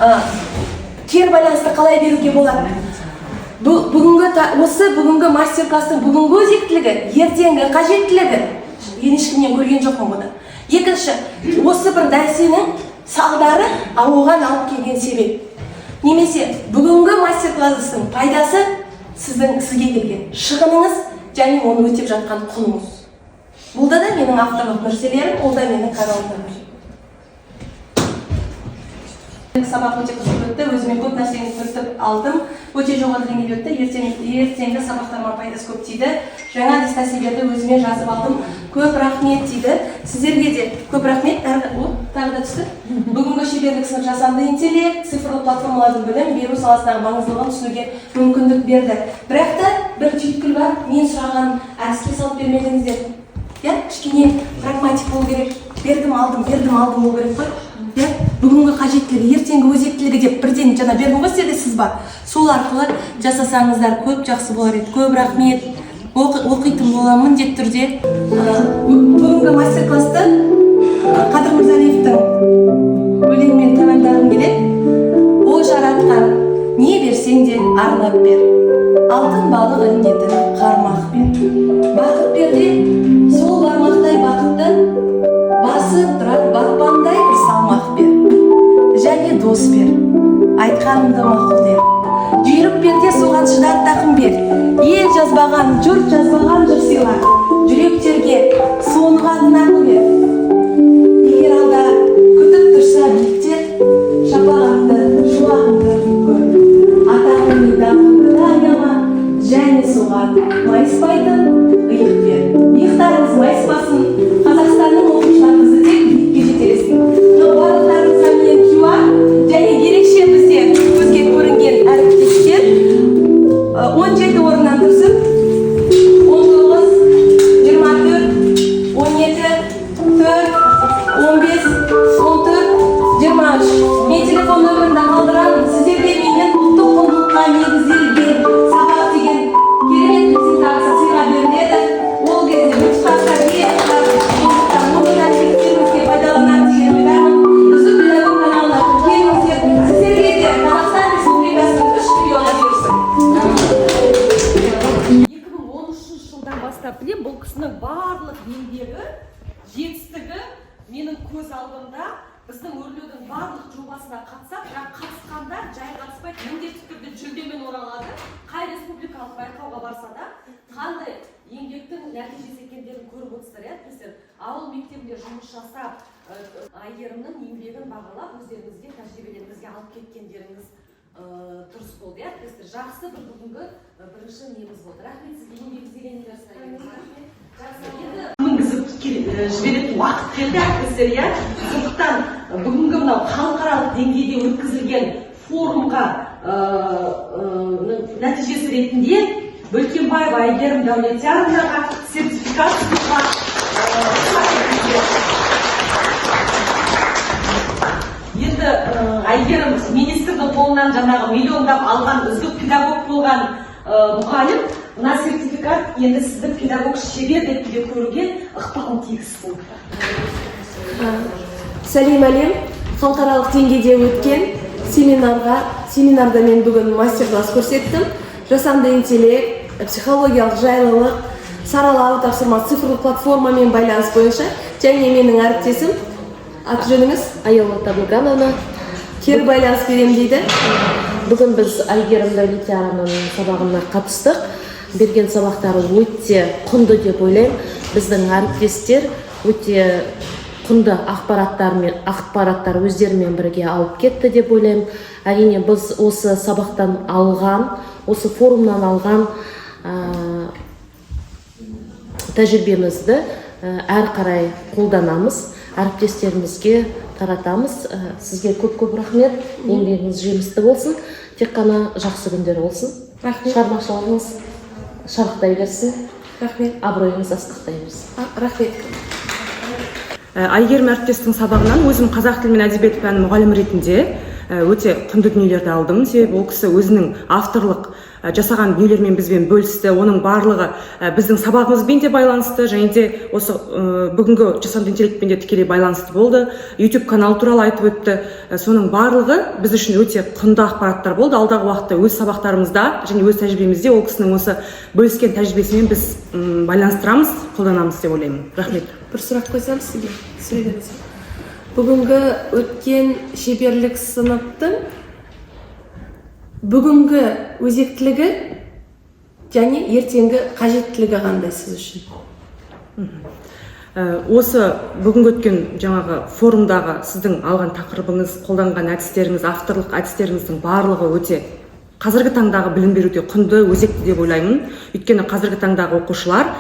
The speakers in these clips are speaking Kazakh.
кері байланысты қалай беруге болады? Бүгінгі мастер-класстың бүгінгі өзектілігі, ертеңгі қажеттілігі ешкімнен көрген жоқпын бұны. Екінші, осы бір нәрсенің салдары оған алып келген себеп. Немесе бүгінгі мастер-класстың пайдасы сізге келген шығыныңыз және оны өтеп жатқан құныңыз. Бұл да менің авторлық нәрселерім, ол да менің каналымда. Сабақ өте қызық өтті, өзіме көп нәрсені көрсетіп алдым. Өте жоғары деңгейде өтті, ертеңгі сабақтарыма пайдасы көп тиді. Жаңа әдіс-тәсілдерді өзіме жазып алдым. Көп рахмет тиді. Сіздерге де көп рахмет. Тағы да түсті. Бүгінгі шеберлік сынып жасанды интеллект, цифрлы платформалардың білім беру саласындағы маңыздылығын түсінуге мүмкіндік берді. Бірақ та бір түйткіл бар, мен сұраған әдіске салып бермедіңіздер. Кішкене прагматик болу керек. Бердім алдым болу керек қой. Бүгінгі қажеттілігі, ертеңгі өзектілігі деп бірден жаңа бердім ғой сіздерде, сіз бар. Сол арқылы жасасаңыздар көп жақсы болар еді. Көп рахмет. Оқитын боламын міндетті түрде. Бүгінгі мастер-класты Қадыр Мырзалиевтің өлеңімен тәмамдағым келеді. Ол жаратқан, не берсең де арнап бер. Алтын балық індетін қармақ бер. Бақыт берде сол бармақтай бақытты, басып тұрат батпандай бір салмақ бер. Және дос бер, айтқанымды мақұл дер. Жүйрік берде соған шыдат тақым бер. Ел жазбаған, жұрт жазбаған жыр сыйла. Жүректерге соңған нақыл бер. Егер алда күтіп тұрса биіктер, шапағатты, шуағыңды көр. Атағыңды даңғыңды аяма, және соған майыспайтын иық бер. Иықтарыңыз майыспасын, Қазақстанның оқушыларымызды тек биікке жетелесін. Барлықтарыңызға мен кюа және ерекше бізде көзге көрінген әріптестер 17 орыннан тұрсын. 19, 24, 17, 4, 15, 14, 23. Мен телефон нөмірімді қалдырамын. Сіздерге менен ұлттық құндылыққа негізделген сабақ деген керемет презентация сыйға беріледі. Ол кезде мультипликация пайдаланады деген ойдамын. Үздік педагог каналына тіркеліңіздер. Сіздерге де Қазақстан Республикасының 3 триллионы берсін. 2013 жылдан бастап білем, бұл кісінің барлық еңбегі, жетістігі менің көз алдымда. Біздің өрлеудің барлық жобасына қатысып, қатысқанда жай қатыспай, міндетті түрде жүлдемен оралады. Қай республикалық байқауға барса да, қандай еңбектің нәтижесі екендерін көріп отырсыздар. Ауыл мектебінде жұмыс жасап, Айгерімнің еңбегін бағалап, өздеріңізге тәжірибелеріңізге алып кеткендеріңіз дұрыс болды. Жақсы бір бүгінгі бірінші неміз болды. Рахмет сізге еңбек іздегендеріңізге. Мінгізіп жіберетін уақыт келді әріптестер. Сондықтан бүгінгі мынау халықаралық деңгейде өткізілген форумға нәтижесі ретінде Бөлкенбаева Айгерім Дәулетияровнаға сертификат сыйлауға енді Айгерім министрдің қолынан жаңағы миллиондап алған үздік педагог болған мұғалім, мына сертификат енді сізді педагог шебер ретінде көруге ықпалын тигізіп болды. Сәлем әлем, халықаралық деңгейде өткен семинарда мен бүгін мастер-класс көрсеттім. Жасанды интеллект, психологиялық жайлылық, саралау тапсырма цифрлық платформамен байланыс бойынша және менің әріптесім, аты жөніңіз? Айола Табылгановна. Кері байланыс берем дейді. Бүгін біз Айгерім Дәулетияровнаның сабағына қатыстық. Берген сабақтары өте құнды деп ойлаймын. Біздің әріптестер өте құнды ақпараттар өздерімен бірге алып кетті деп ойлаймын. Әрине біз осы сабақтан алған, осы форумнан алған тәжірибемізді әрі қарай қолданамыз, әріптестерімізге таратамыз. Сізге көп рахмет, еңбегіңіз жемісті болсын, тек қана жақсы күндер болсын. Шығармашылығыңыз шарықтай берсін. Рахмет. Абыройыңыз асқақтай берсін. Рахмет. Айгерім әріптестің сабағынан өзім қазақ тілі мен әдебиеті пәні мұғалімі ретінде өте құнды дүниелерді алдым. Себебі ол кісі өзінің авторлық жасаған дүниелермен бізбен бөлісті. Оның барлығы біздің сабағымызбен де байланысты, және де осы бүгінгі жасанды интеллектпен де тікелей байланысты болды. YouTube канал туралы айтып өтті. Соның барлығы біз үшін өте құнды ақпараттар болды. Алдағы уақытта өз сабақтарымызда және өз тәжірибемізде ол кісінің осы бөліскен тәжірибесімен біз байланыстырамыз, қолданамыз деп ойлаймын. Рахмет. Бір сұрақ қойсам сізге, сөйлеңіз. Бүгінгі өткен шеберлік сыныптың бүгінгі өзектілігі және ертеңгі қажеттілігі қандай сіз үшін? Осы бүгінгі өткен жаңағы форумдағы сіздің алған тақырыбыңыз, қолданған әдістеріңіз, авторлық әдістеріңіздің барлығы өте қазіргі таңдағы білім беруде құнды, өзекті деп ойлаймын. Өйткені қазіргі таңдағы оқушылар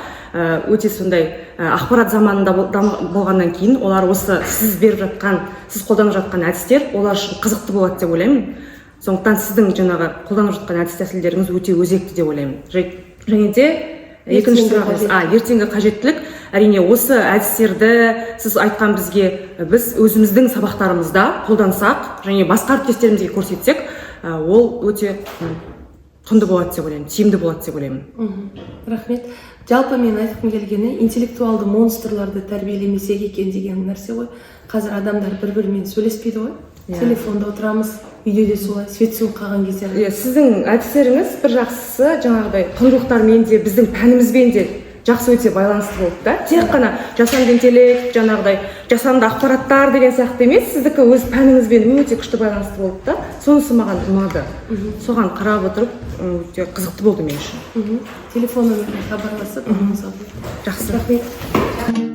өте сондай ақпарат заманында болғаннан кейін олар осы сіз беріп жатқан, сіз қолданып жатқан әдістер олар үшін қызықты болады деп ойлаймын. Сондықтан сіздің жаңағы қолданып жатқан әдіс тәсілдеріңіз өте өзекті деп ойлаймын. Және де екінші сұрағыңыз, ертеңгі қажеттілік. Әрине осы әдістерді сіз айтқан біз өзіміздің сабақтарымызда қолдансақ және басқа әріптестерімізге көрсетсек, ол өте құнды болады деп ойлаймын, тиімді болады деп ойлаймын. Рахмет. Жалпы мен айтқым келгені интеллектуалды монстрларды тәрбиелемесек екен деген нәрсе ғой. Қазір адамдар бір-бірімен сөйлеспейді ғой. Телефонда отырамыз, үйде де солай, свет суық қалған кезде. Сіздің әдістеріңіз бір жақсысы жаңағыдай құндылықтармен де біздің пәнімізбен де жақсы өте байланысты болды да. Тек қана жасанды интеллект, жаңағыдай жасанды ақпараттар деген сияқты емес, сіздікі өз пәніңізбен өте күшті байланысты болды да. Сонысы маған ұнады. Соған қарап отырып, өте қызықты болды мен үшін. Телефон нөміріне хабарласып, жақсы. Рахмет.